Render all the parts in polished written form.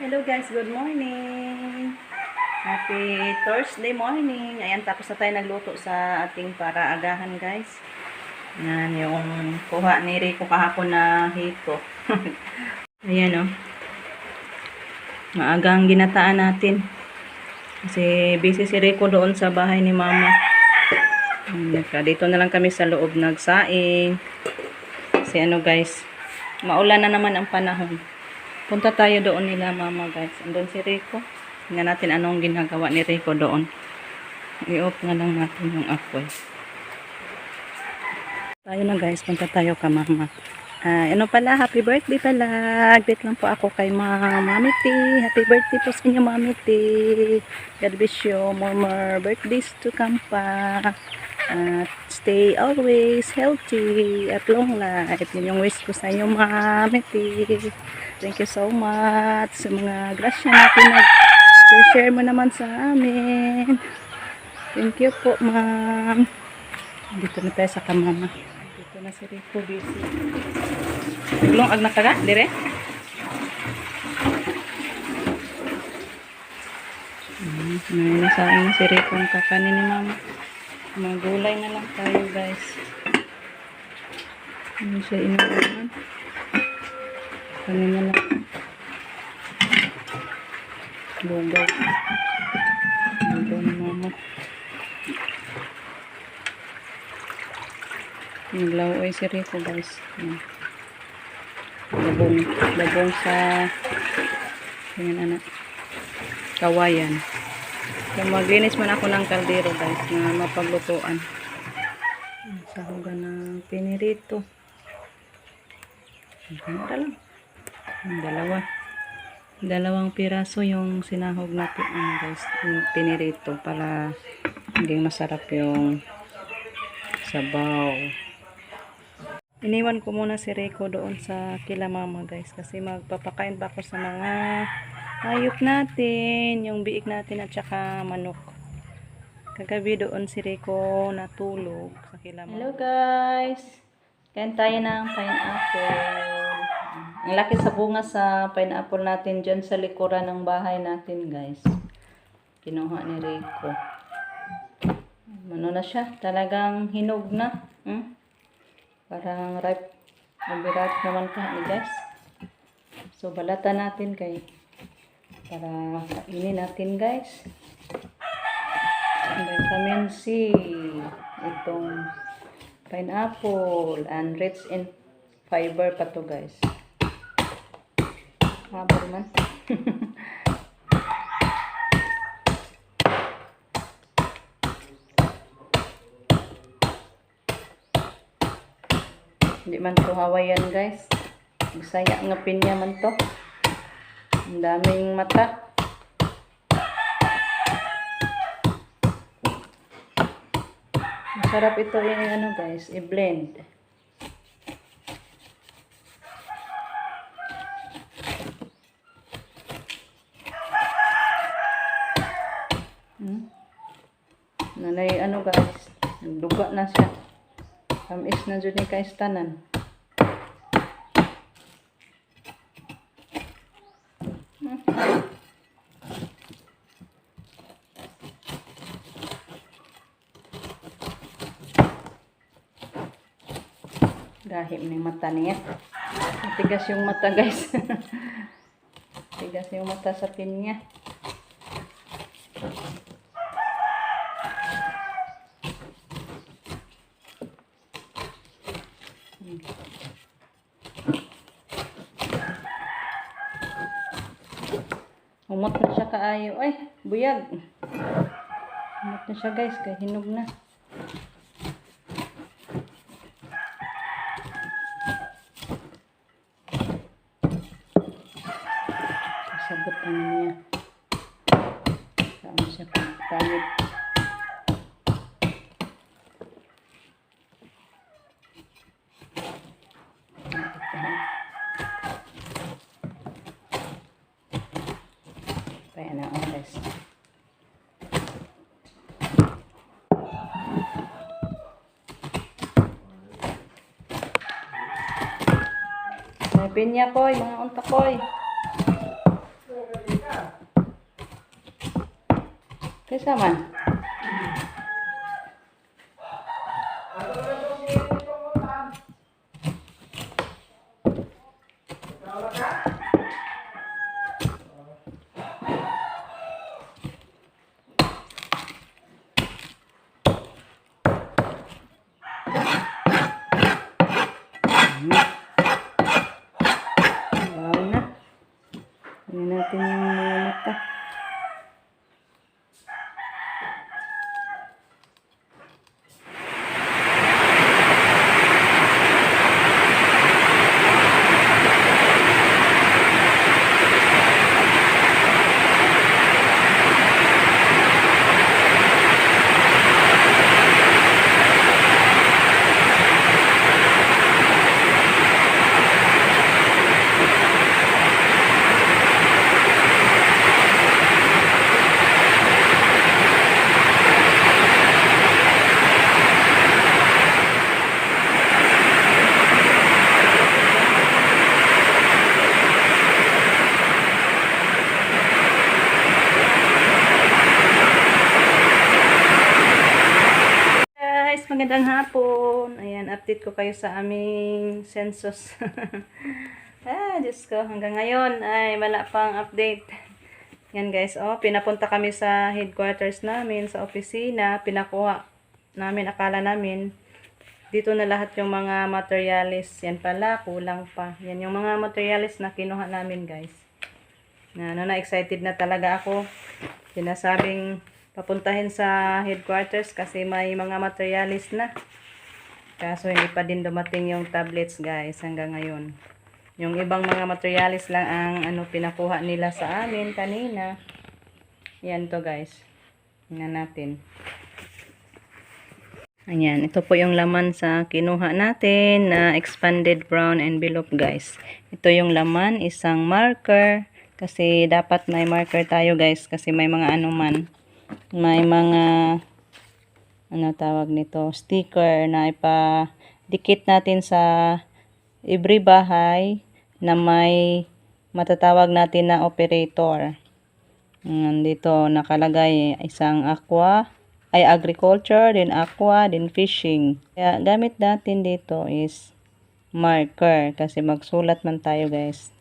Hello guys, good morning. Happy Thursday morning. Ayan, tapos na tayo nagluto sa ating para agahan guys. Yan, yung kuha ni Rico kahapon na hito. Ayan o. Maagang ginataan natin. Kasi busy si Rico doon sa bahay ni Mama. Dito na lang kami sa loob nagsaing. Kasi ano guys, maulan na naman ang panahon. Punta tayo doon nila Mama guys. Andun si Rico. Tingnan natin anong ginagawa ni Rico doon. I-off na lang natin yung apoy. Tayo na guys. Punta tayo ka Mama. Ano pala? Happy birthday pala. Greet lang po ako kay Mami T. Happy birthday po sa inyo Mami T. God bless you. More birthdays to come pa. Stay always healthy at long life. Yun yung wish ko sa inyo Mami T. Thank you so much sa mga grasya natin nag-share mo naman sa amin. Thank you po, ma'am. Dito na tayo sa kamama. Dito na si Rico, busy. Naglong ag nakaga, dire? Nasain na si Rico ang kakanin ni mama. Mga gulay na lang tayo, guys. Ano siya inuunan? Kanina lang. Lugaw. Lugaw ni mama. Naglawoy si Rico guys. Labong sa anak. Kawayan. So, maglinis man ako ng kaldero guys na mapaglutuan. Sahugan ng pinirito. Ganda lang. Dalawang piraso yung sinahog natin guys, yung pinirito para maging masarap yung sabaw. Iniwan ko muna si Rico doon sa kila mama guys kasi magpapakain pa ako sa mga hayop natin, yung biik natin at saka manok. Kagabi doon si Rico natulog sa kila mama. Hello guys, kain tayo ng pineapple. Ang laki sa bunga sa pineapple natin dyan sa likuran ng bahay natin guys. Kinuha ni Rico. Ano na siya? Talagang hinog na. Parang ripe. Ripe naman ka ni guys. So balatan natin kay para kainin natin guys. Vitamin C. Itong pineapple and rich in fiber pa to guys. Habang man. Hindi man to Hawaiian guys. Bisaya nga pinya man to. Ang daming mata. Masarap ito yung ano guys, i-blend. Nanay ano guys, nagduga na siya. Tamis na dyan ni kaistanan. Gahim ng mata niya. Matigas yung mata guys. Tigas yung mata sa pinya. Humot na siya kaayo. Ay, buyag. Humot na siya guys, kaya hinog na. Kasabot ano niya. Saan siya pagkalit. Kaya na oras. May pinya koy, mga unta koy. Kaysa man. Bago na. Tingnan natin yung mga mata. Guys, magandang hapon. Ayan, update ko kayo sa aming census. Diyos ko, hanggang ngayon ay wala pang update. Yan guys, pinapunta kami sa headquarters namin, sa opisina. Pinakuha namin, akala namin, dito na lahat yung mga materialis. Yan pala, kulang pa. Yan yung mga materialis na kinuha namin guys. Excited na talaga ako. Sinasabing papuntahin sa headquarters kasi may mga materialis na. Kaso hindi pa din dumating yung tablets guys hanggang ngayon. Yung ibang mga materialis lang ang pinakuha nila sa amin kanina. Yan to guys. Tingnan natin. Ayan, ito po yung laman sa kinuha natin na expanded brown envelope guys. Ito yung laman, isang marker. Kasi dapat may marker tayo guys kasi may mga may mga tawag nito, sticker na ipadikit natin sa every bahay na may matatawag natin na operator. Dito nakalagay isang agriculture, then aqua, then fishing. Kaya gamit natin dito is marker kasi magsulat man tayo guys.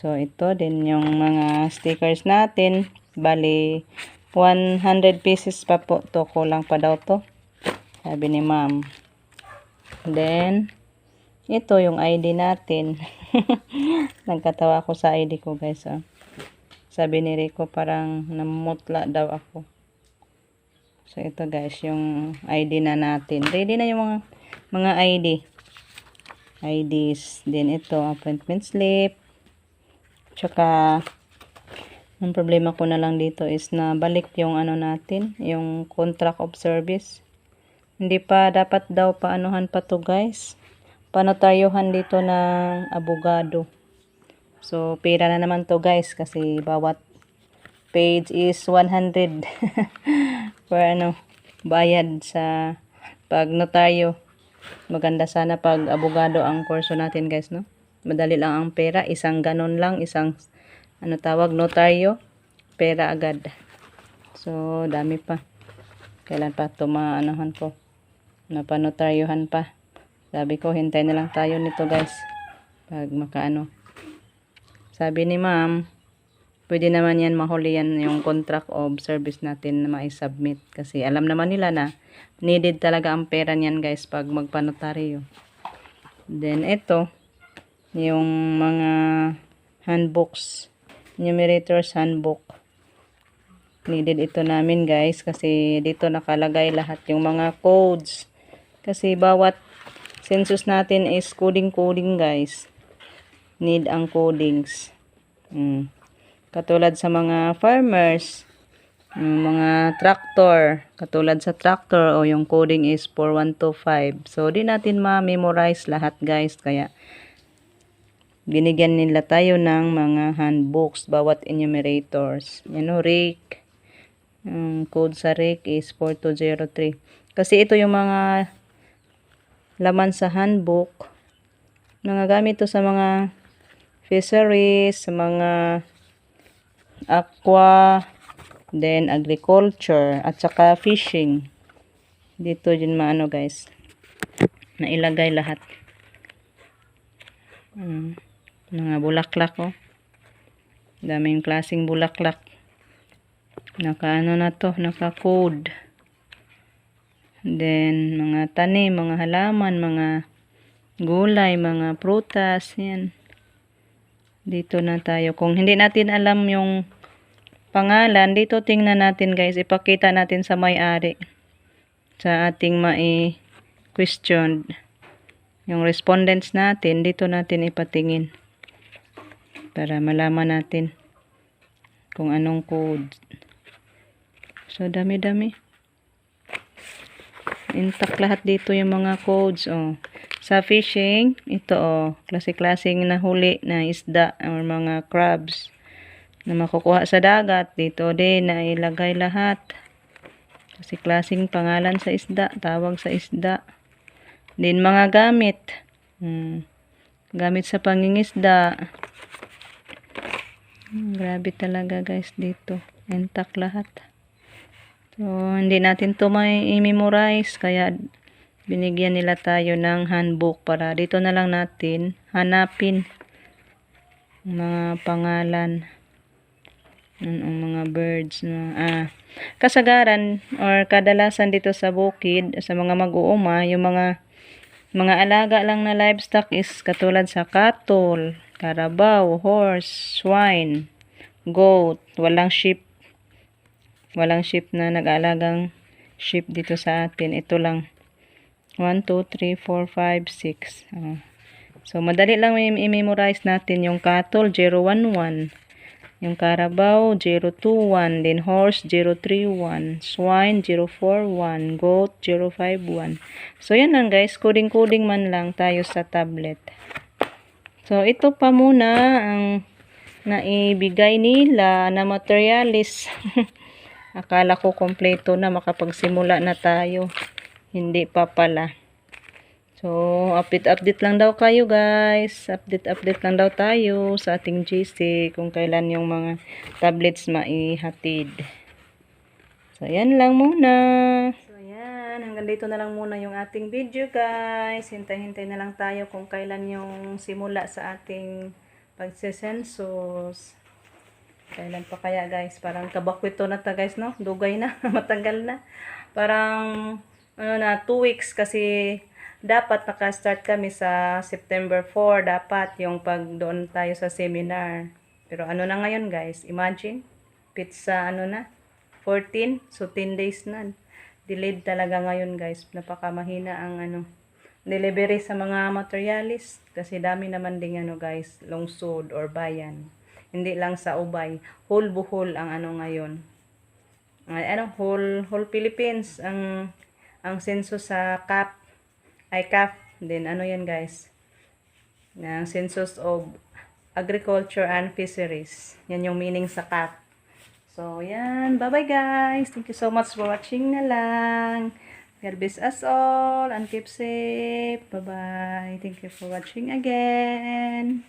So ito din yung mga stickers natin. Bali 100 pieces pa po to, kulang pa daw to, sabi ni ma'am. Then ito yung ID natin. Nagkatawa ako sa ID ko guys. Sabi ni Rico parang namutla daw ako. So ito guys yung ID na natin. Ready na yung mga IDs. Then ito appointment slip. Tsaka ang problema ko na lang dito is na balik yung natin, yung contract of service. Hindi pa dapat daw paanuhan pa to guys. Panotaryuhan dito ng abogado. So pera na naman to guys kasi bawat page is 100 for bayad sa pag notaryo. Maganda sana pag abogado ang kurso natin guys, no? Madali lang ang pera, isang ganon lang, isang notaryo, pera agad. So dami pa. Kailan pa ito ko? Napanotaryuhan pa. Sabi ko, hintay na lang tayo nito guys. Pag sabi ni ma'am, pwede naman yan mahuli yan yung contract of service natin na ma-submit. Kasi alam naman nila na needed talaga ang pera niyan guys pag magpanotaryo. Then ito, yung mga handbooks. Numerators handbook. Needed ito namin guys kasi dito nakalagay lahat yung mga codes. Kasi bawat census natin is coding guys. Need ang codings. Katulad sa mga farmers, yung mga tractor, katulad sa tractor yung coding is 4125. So di natin ma-memorize lahat guys, kaya binigyan nila tayo ng mga handbooks, bawat enumerators. Rake. Code sa rake is 4203. Kasi ito yung mga laman sa handbook. Nagagamit to sa mga fisheries, sa mga aqua, then agriculture, at saka fishing. Dito din maano guys, nailagay lahat. Mga bulaklak oh. Daming klaseng bulaklak. Naka-ano na to, naka-code. Then, mga tanim, mga halaman, mga gulay, mga prutas, yan. Dito na tayo. Kung hindi natin alam yung pangalan, dito tingnan natin guys, ipakita natin sa may-ari. Sa ating question, yung respondents natin, dito natin ipatingin. Para malaman natin kung anong code. So, dami-dami. Intact lahat dito yung mga codes. Oh. Sa fishing, ito oh, klase-klaseng nahuli na isda or mga crabs na makukuha sa dagat. Dito din na ilagay lahat. Kasi klaseng pangalan sa isda, tawag sa isda. Din mga gamit. Gamit sa pangingisda. Grabe talaga guys dito. Intact lahat. So, hindi natin to may i-memorize. Kaya, binigyan nila tayo ng handbook para dito na lang natin hanapin mga pangalan ng mga birds. Kasagaran or kadalasan dito sa bukid, sa mga mag-uuma, yung mga alaga lang na livestock is katulad sa cattle, carabao, horse, swine, goat, walang sheep. Walang sheep na nag-aalagang sheep dito sa atin. Ito lang. 1, 2, 3, 4, 5, 6. So, madali lang i-memorize natin yung cattle, 011. Yung carabao, 021. Then horse, 031. Swine, 041. Goat, 051. So, yan lang guys. Coding-coding man lang tayo sa tablet. So, ito pa muna ang naibigay nila na materialis. Akala ko kompleto na, makapagsimula na tayo. Hindi pa pala. So, update lang daw kayo guys. Update lang daw tayo sa ating GC kung kailan yung mga tablets maihatid. So, yan lang muna. So, yan. Hanggang dito na lang muna yung ating video guys. Hintay-hintay na lang tayo kung kailan yung simula sa ating pagsisensus. Kailan pa kaya guys? Parang kabakwito na ta guys, no? Dugay na. Matagal na. Parang 2 weeks kasi dapat naka-start kami sa September 4. Dapat yung pag doon tayo sa seminar. Pero ano na ngayon guys? Imagine. Pizza 14. So 10 days na. Delayed talaga ngayon guys. Napakamahina ang delivery sa mga materialis. Kasi dami naman din guys. Lungsod or bayan. Hindi lang sa Ubay. Whole Bohol ang ngayon. Whole Philippines ang census sa CAF. Then yan guys. Ang census of Agriculture and Fisheries. Yan yung meaning sa CAF. So, yan. Bye-bye guys. Thank you so much for watching na lang. God bless us all and keep safe. Bye-bye. Thank you for watching again.